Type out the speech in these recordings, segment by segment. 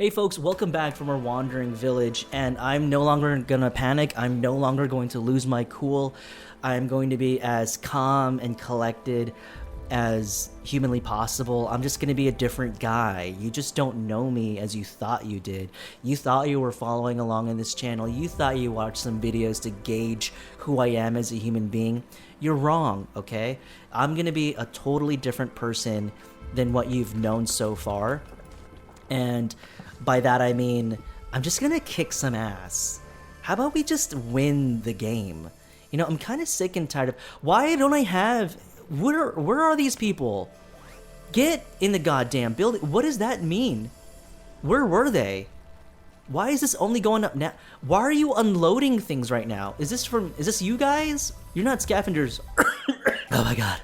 Hey folks, welcome back from our wandering village, and I'm no longer gonna panic. I'm no longer going to lose my cool. I'm going to be as calm and collected as humanly possible. I'm just gonna be a different guy. You just don't know me as you thought you did. You thought you were following along in this channel. You thought you watched some videos to gauge who I am as a human being. You're wrong, okay? I'm gonna be a totally different person than what you've known so far. And by that I mean, I'm just gonna kick some ass. How about we just win the game? You know, I'm kind of sick and tired of... Why don't I have... Where are these people? Get in the goddamn building. What does that mean? Where were they? Why is this only going up now? Why are you unloading things right now? Is this you guys? You're not scavengers. Oh my god.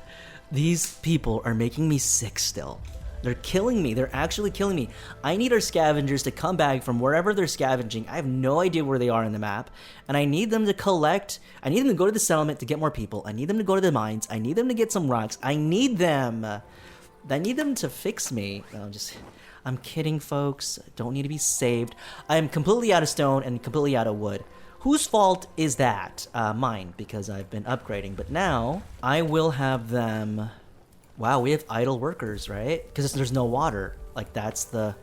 These people are making me sick still. They're killing me. They're actually killing me. I need our scavengers to come back from wherever they're scavenging. I have no idea where they are in the map. And I need them to collect. I need them to go to the settlement to get more people. I need them to go to the mines. I need them to get some rocks. I need them. I need them to fix me. I'm kidding, folks. Don't need to be saved. I am completely out of stone and completely out of wood. Whose fault is that? Mine, because I've been upgrading. But now, I will have them... Wow, we have idle workers, right? Because there's no water. Like, that's the...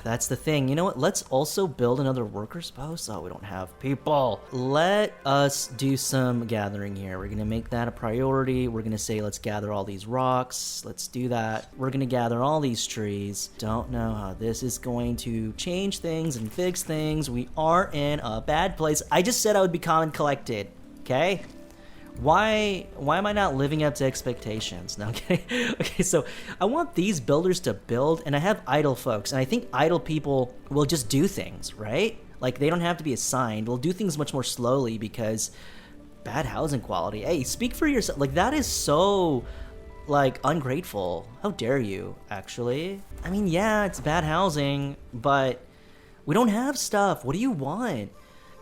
that's the thing. You know what? Let's also build another workers post. Oh, we don't have people. Let us do some gathering here. We're going to make that a priority. We're going to say, let's gather all these rocks. Let's do that. We're going to gather all these trees. Don't know how this is going to change things and fix things. We are in a bad place. I just said I would be calm and collected, okay? Why am I not living up to expectations? No, okay, so I want these builders to build, and I have idle folks, and I think idle people will just do things, right? Like, they don't have to be assigned. They'll do things much more slowly because bad housing quality. Hey, speak for yourself. Like, that is so, like, ungrateful. How dare you, actually? I mean, yeah, it's bad housing, but we don't have stuff. What do you want?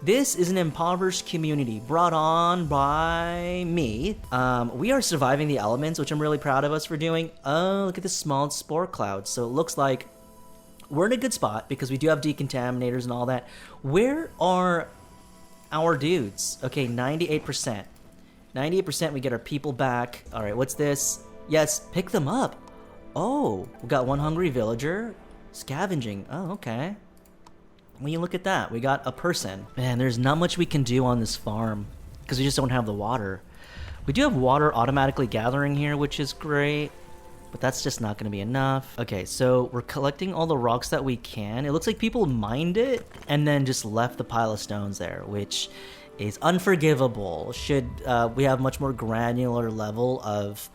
This is an impoverished community brought on by me. We are surviving the elements, which I'm really proud of us for doing. Oh, look at this small spore cloud. So it looks like we're in a good spot because we do have decontaminators and all that. Where are our dudes? Okay, 98%. 98%, we get our people back. All right, what's this? Yes, pick them up. Oh, we got one hungry villager scavenging. Oh, okay. When you look at that, we got a person. Man, there's not much we can do on this farm because we just don't have the water. We do have water automatically gathering here, which is great, but that's just not going to be enough. Okay, so we're collecting all the rocks that we can. It looks like people mined it and then just left the pile of stones there, which is unforgivable. Should we have much more granular level of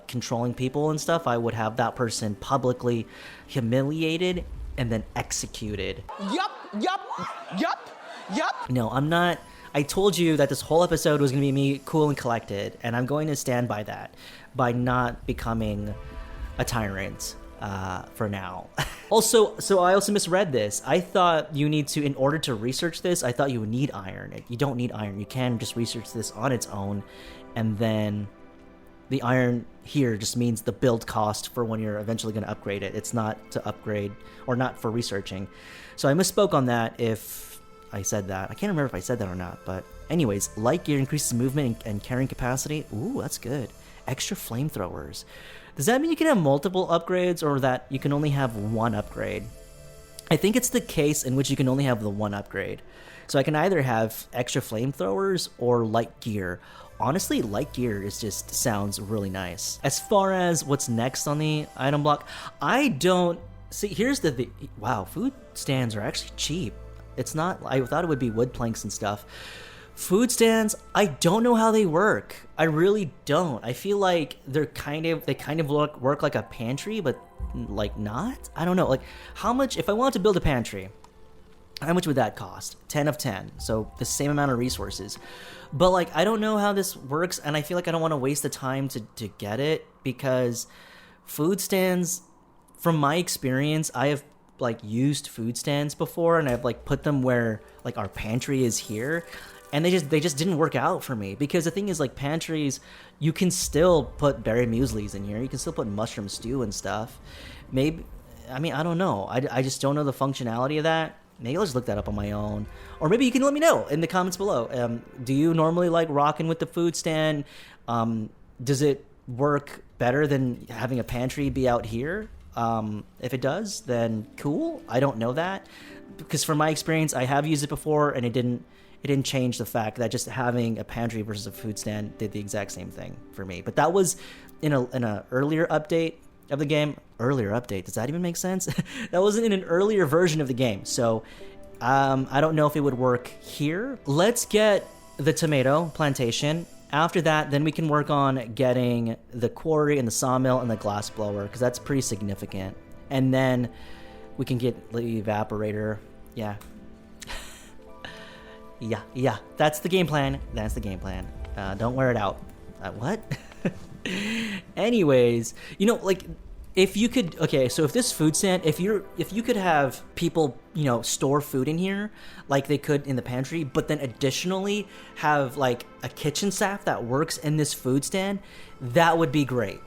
controlling people and stuff, I would have that person publicly humiliated and then executed. Yup. No, I'm not. I told you that this whole episode was going to be me cool and collected, and I'm going to stand by that by not becoming a tyrant for now. Also, I also misread this. I thought you need to, in order to research this, I thought you would need iron. You don't need iron. You can just research this on its own, and then the iron here just means the build cost for when you're eventually going to upgrade it. It's not to upgrade or not for researching. So I misspoke on that if I said that. I can't remember if I said that or not. But anyways, light gear increases movement and carrying capacity. Ooh, that's good. Extra flamethrowers. Does that mean you can have multiple upgrades or that you can only have one upgrade? I think it's the case in which you can only have the one upgrade. So I can either have extra flamethrowers or light gear. Honestly, light gear sounds really nice. As far as what's next on the item block, I don't see. Here's the thing. Wow, food stands are actually cheap. It's not. I thought it would be wood planks and stuff. Food stands, I don't know how they work. I really don't. I feel like they kind of work like a pantry, but like not. I don't know. Like, how much if I wanted to build a pantry? How much would that cost? 10 of 10. So the same amount of resources. But like, I don't know how this works, and I feel like I don't want to waste the time to get it, because food stands, from my experience, I have like used food stands before, and I've like put them where like our pantry is here, and they just didn't work out for me. Because the thing is, like, pantries, you can still put berry mueslis in here. You can still put mushroom stew and stuff. Maybe I mean, I don't know. I just don't know the functionality of that. Maybe I'll just look that up on my own. Or maybe you can let me know in the comments below. Do you normally like rocking with the food stand? Does it work better than having a pantry be out here? If it does, then cool. I don't know that. Because from my experience, I have used it before, and it didn't change the fact that just having a pantry versus a food stand did the exact same thing for me. But that was in a earlier update of the game. Earlier update, does that even make sense? That wasn't in an earlier version of the game, so I don't know if it would work here. Let's get the tomato plantation. After that, then we can work on getting the quarry and the sawmill and the glass blower, because that's pretty significant. And then we can get the evaporator. Yeah. Yeah, that's the game plan. That's the game plan. Don't wear it out. What? Anyways, you know, like, if you could, okay, so if this food stand, if you could have people, you know, store food in here like they could in the pantry, but then additionally have like a kitchen staff that works in this food stand, that would be great.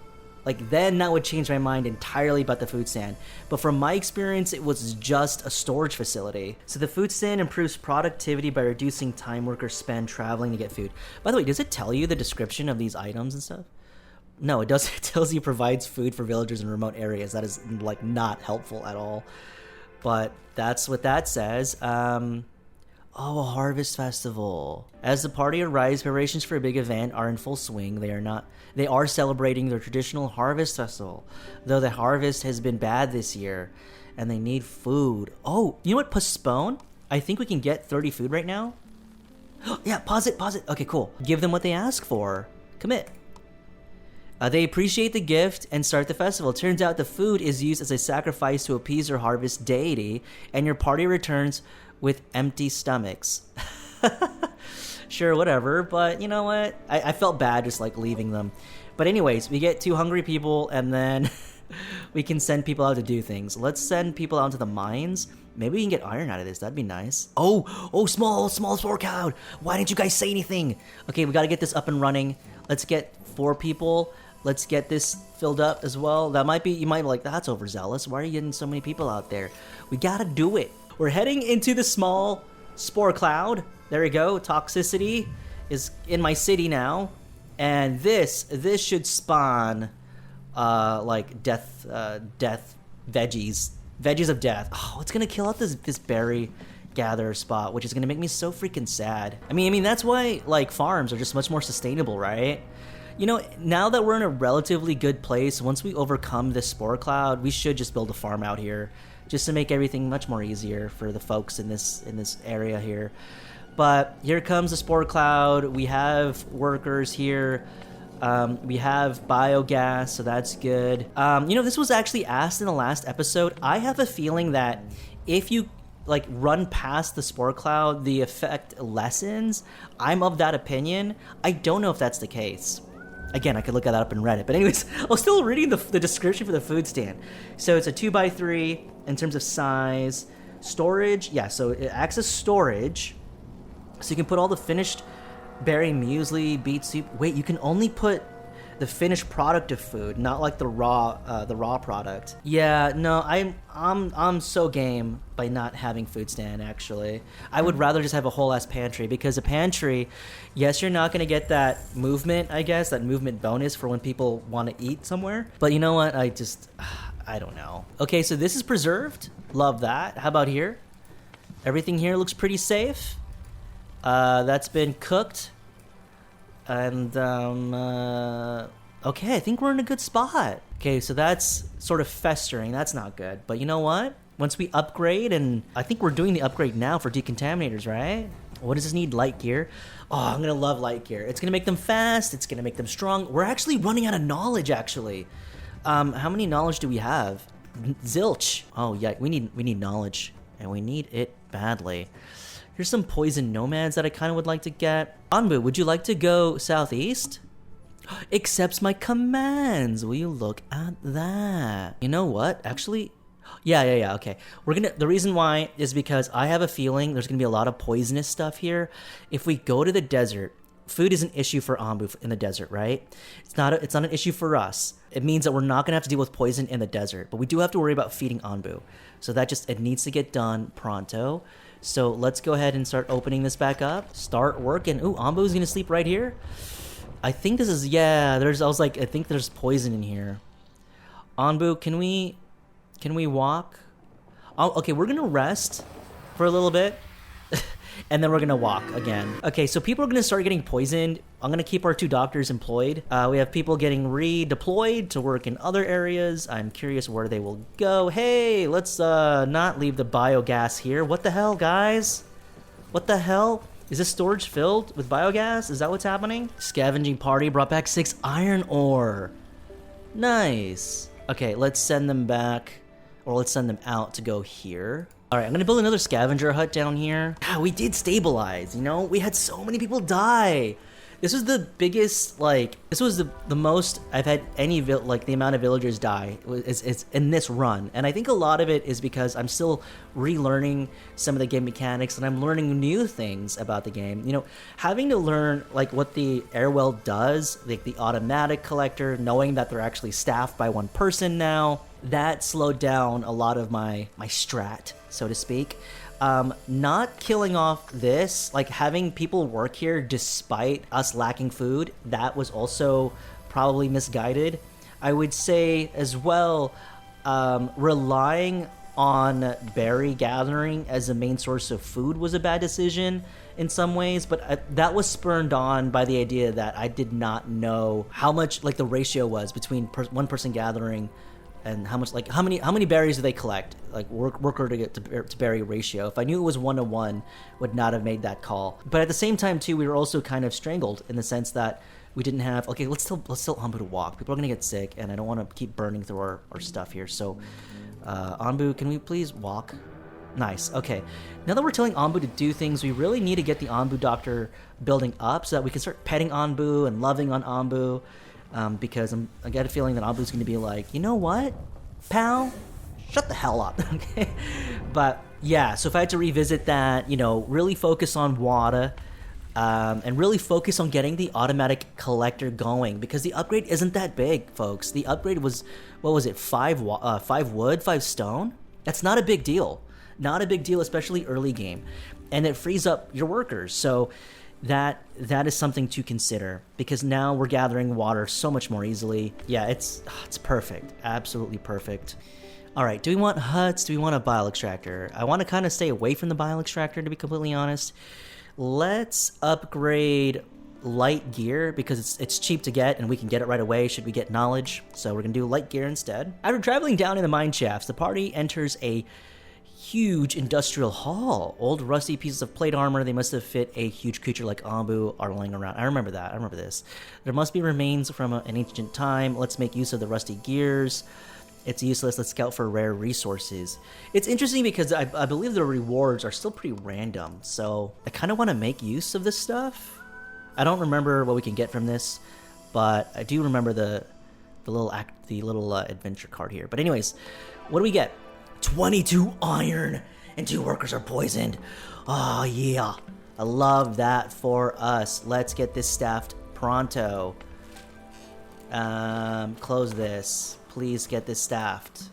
Like, then that would change my mind entirely about the food stand. But from my experience, it was just a storage facility. So the food stand improves productivity by reducing time workers spend traveling to get food. By the way, does it tell you the description of these items and stuff? No, it doesn't. It tells you provides food for villagers in remote areas. That is, like, not helpful at all. But that's what that says. Oh, a harvest festival. As the party arrives, preparations for a big event are in full swing. They are celebrating their traditional harvest festival, though the harvest has been bad this year, and they need food. Oh, you know what? Postpone? I think we can get 30 food right now. Yeah, pause it. Okay, cool. Give them what they ask for. Commit. They appreciate the gift and start the festival. It turns out the food is used as a sacrifice to appease your harvest deity, and your party returns with empty stomachs. Sure, whatever, but you know what? I felt bad just like leaving them. But anyways, we get 2 hungry people, and then we can send people out to do things. Let's send people out to the mines. Maybe we can get iron out of this. That'd be nice. Oh, small spore cloud. Why didn't you guys say anything? Okay, we gotta get this up and running. Let's get 4 people. Let's get this filled up as well. That might be, you might be like, that's overzealous. Why are you getting so many people out there? We gotta do it. We're heading into the small spore cloud. There we go. Toxicity is in my city now. And this should spawn, like death veggies. Veggies of death. Oh, it's gonna kill out this berry gather spot, which is gonna make me so freaking sad. I mean, that's why, like, farms are just much more sustainable, right? You know, now that we're in a relatively good place, once we overcome this spore cloud, we should just build a farm out here, just to make everything much more easier for the folks in this area here. But here comes the spore cloud. We have workers here. We have biogas, so that's good. You know, this was actually asked in the last episode. I have a feeling that if you like run past the spore cloud, the effect lessens. I'm of that opinion. I don't know if that's the case. Again, I could look that up in Reddit. But anyways, I was still reading the description for the food stand. So it's a 2x3 in terms of size. Storage, yeah, so it acts as storage. So you can put all the finished berry muesli, beet soup. Wait, you can only put the finished product of food, not like the raw product. Yeah, no, I'm so game by not having food stand. Actually, I would rather just have a whole ass pantry, because a pantry, yes, you're not gonna get that movement, I guess, that movement bonus for when people want to eat somewhere. But you know what? I don't know. Okay, so this is preserved. Love that. How about here? Everything here looks pretty safe. That's been cooked. And, okay, I think we're in a good spot. Okay, so that's sort of festering. That's not good. But you know what? Once we upgrade, and I think we're doing the upgrade now for decontaminators, right? What does this need? Light gear. Oh, I'm going to love light gear. It's going to make them fast. It's going to make them strong. We're actually running out of knowledge, actually. How many knowledge do we have? Zilch. Oh, yeah, we need knowledge. And we need it badly. Here's some poison nomads that I kind of would like to get. Anbu, would you like to go southeast? Accepts my commands. Will you look at that? You know what? Actually, yeah. Okay. The reason why is because I have a feeling there's gonna be a lot of poisonous stuff here. If we go to the desert food is an issue for Anbu in the desert, right? It's not an issue for us. It means that we're not gonna have to deal with poison in the desert, but we do have to worry about feeding Anbu. So it needs to get done pronto. So let's go ahead and start opening this back up. Start working. Ooh, Anbu's gonna sleep right here. I think this is, yeah, I think there's poison in here. Anbu, can we walk? Oh, okay, we're gonna rest for a little bit. And then we're gonna walk again. Okay, so people are gonna start getting poisoned. I'm gonna keep our 2 doctors employed. We have people getting redeployed to work in other areas. I'm curious where they will go. Hey, let's not leave the biogas here. What the hell, guys? What the hell? Is this storage filled with biogas? Is that what's happening? Scavenging party brought back 6 iron ore. Nice. Okay, let's send them back, or let's send them out to go here. All right, I'm gonna build another scavenger hut down here. Ah, we did stabilize, you know? We had so many people die. This was the biggest, this was the most I've had any, the amount of villagers die is in this run. And I think a lot of it is because I'm still relearning some of the game mechanics and I'm learning new things about the game. You know, having to learn, what the airwell does, the automatic collector, knowing that they're actually staffed by 1 person now, that slowed down a lot of my strat, so to speak. Not killing off this, having people work here despite us lacking food, that was also probably misguided. I would say as well, relying on berry gathering as a main source of food was a bad decision in some ways, but that was spurned on by the idea that I did not know how much the ratio was between 1 person gathering and how much, how many berries do they collect, worker to get to berry ratio. If I knew it was 1-to-1, would not have made that call. But at the same time too, we were also kind of strangled in the sense that we didn't have, okay, let's tell Anbu to walk. People are gonna get sick and I don't want to keep burning through our stuff here. So Anbu, can we please walk? Nice. Okay, now that we're telling Anbu to do things, we really need to get the Anbu doctor building up so that we can start petting Anbu and loving on Anbu. Because I get a feeling that Anbu's going to be like, you know what, pal? Shut the hell up, okay? But yeah, so if I had to revisit that, really focus on water, and really focus on getting the automatic collector going, because the upgrade isn't that big, folks. The upgrade was, what was it, 5 wood, 5 stone? That's not a big deal. Not a big deal, especially early game. And it frees up your workers, so that is something to consider, because now we're gathering water so much more easily. Yeah, it's perfect. Absolutely perfect. All right, do we want huts? Do we want a bile extractor? I want to kind of stay away from the bile extractor, to be completely honest. Let's upgrade light gear, because it's cheap to get and we can get it right away should we get knowledge. So we're going to do light gear instead. After traveling down in the mine shafts, the party enters a huge industrial hall. Old rusty pieces of plate armor, they must have fit a huge creature like Anbu, are lying around. I remember that. I remember this. There must be remains from an ancient time. Let's make use of the rusty gears. It's useless. Let's scout for rare resources. It's interesting because I believe the rewards are still pretty random, so I kind of want to make use of this stuff. I don't remember what we can get from this, but I do remember the little adventure card here. But anyways, what do we get? 22 iron and 2 workers are poisoned. Oh yeah, I love that for us. Let's get this staffed pronto. Close this. Please get this staffed.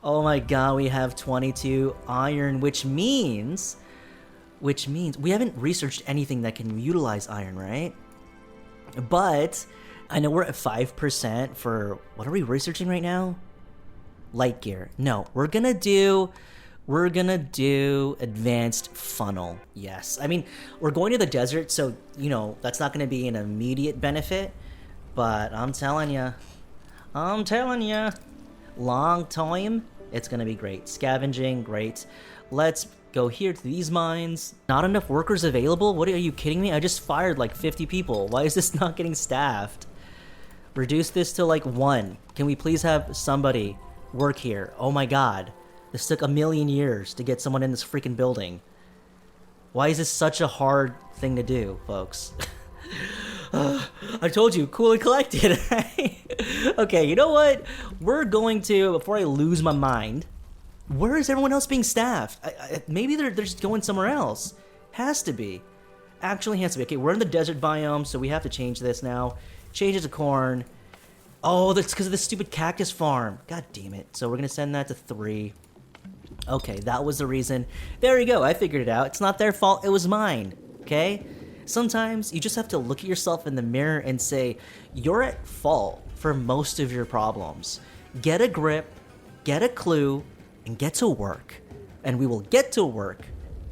Oh my god, we have 22 iron, which means we haven't researched anything that can utilize iron, right? But I know we're at 5% for, what are we researching right now? Light gear. No, we're gonna do advanced funnel. Yes, I mean, we're going to the desert, so that's not gonna be an immediate benefit, but I'm telling you, long time, it's gonna be great. Scavenging, great. Let's go here to these mines. Not enough workers available? What, are you kidding me? I just fired 50 people. Why is this not getting staffed? Reduce this to 1. Can we please have somebody work here? Oh my god, this took 1,000,000 years to get someone in this freaking building. Why is this such a hard thing to do, folks? I told you, cool and collected, right? Okay, you know what? We're going to, before I lose my mind, where is everyone else being staffed? Maybe they're just going somewhere else. Has to be. actually has to be. Okay, we're in the desert biome, so we have to change this now. Change it to corn. Oh, that's because of the stupid cactus farm. God damn it. So we're going to send that to 3. Okay, that was the reason. There you go. I figured it out. It's not their fault. It was mine. Okay? Sometimes you just have to look at yourself in the mirror and say, you're at fault for most of your problems. Get a grip, get a clue, and get to work. And we will get to work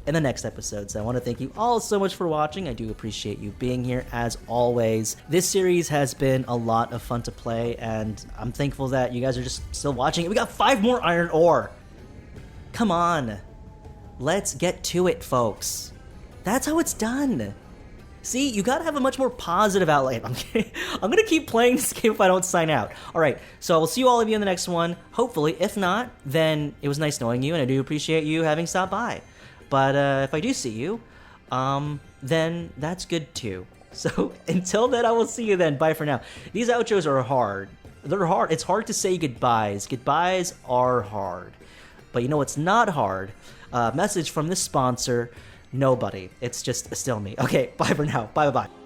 in the next episodes. I want to thank you all so much for watching. I do appreciate you being here as always. This series has been a lot of fun to play, and I'm thankful that you guys are just still watching it. We got 5 more iron ore. Come on. Let's get to it, folks. That's how it's done. See, you gotta have a much more positive outlet. I'm gonna keep playing this game if I don't sign out. Alright, so I will see all of you in the next one, hopefully. If not, then it was nice knowing you, and I do appreciate you having stopped by. But if I do see you, then that's good too. So until then, I will see you then. Bye for now. These outros are hard. They're hard. It's hard to say goodbyes. Goodbyes are hard. But you know what's not hard? Message from this sponsor. Nobody. It's just still me. Okay, bye for now. Bye-bye.